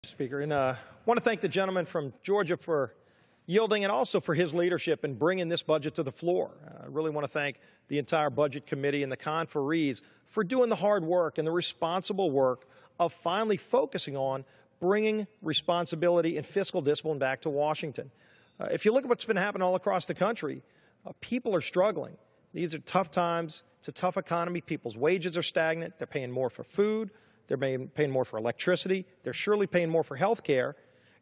Speaker, and I want to thank the gentleman from Georgia for yielding and also for his leadership in bringing this budget to the floor. I really want to thank the entire Budget Committee and the conferees for doing the hard work and the responsible work of finally focusing on bringing responsibility and fiscal discipline back to Washington. If you look at what's been happening all across the country, people are struggling. These are tough times. It's a tough economy. People's wages are stagnant. They're paying more for food. They're paying more for electricity. They're surely paying more for health care.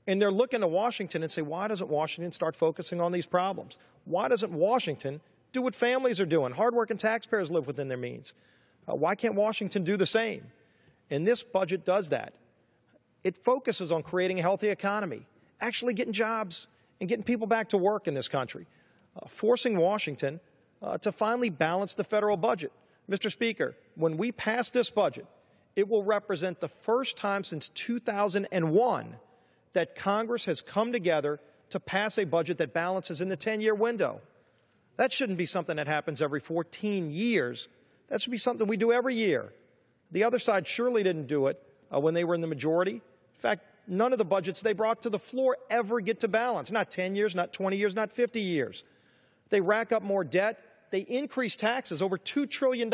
And they're looking to Washington and say, why doesn't Washington start focusing on these problems? Why doesn't Washington do what families are doing? Hardworking taxpayers live within their means. Why can't Washington do the same? And this budget does that. It focuses on creating a healthy economy, actually getting jobs and getting people back to work in this country, forcing Washington to finally balance the federal budget. Mr. Speaker, when we pass this budget, it will represent the first time since 2001 that Congress has come together to pass a budget that balances in the 10-year window. That shouldn't be something that happens every 14 years. That should be something we do every year. The other side surely didn't do it when they were in the majority. In fact, none of the budgets they brought to the floor ever get to balance. Not 10 years, not 20 years, not 50 years. They rack up more debt. They increase taxes, over $2 trillion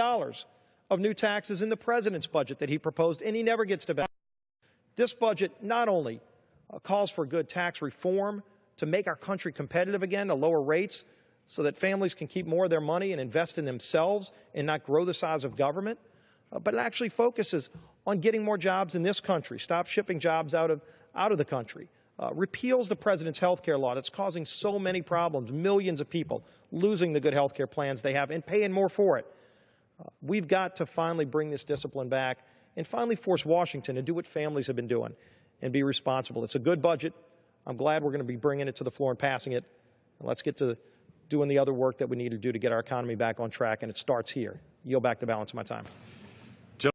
of new taxes in the president's budget that he proposed, and he never gets to balance. This budget not only calls for good tax reform to make our country competitive again, to lower rates so that families can keep more of their money and invest in themselves and not grow the size of government, but it actually focuses on getting more jobs in this country, stop shipping jobs out of the country, repeals the president's health care law that's causing so many problems, millions of people losing the good health care plans they have and paying more for it. We've got to finally bring this discipline back and finally force Washington to do what families have been doing and be responsible. It's a good budget. I'm glad we're going to be bringing it to the floor and passing it. And let's get to doing the other work that we need to do to get our economy back on track, and it starts here. Yield back the balance of my time.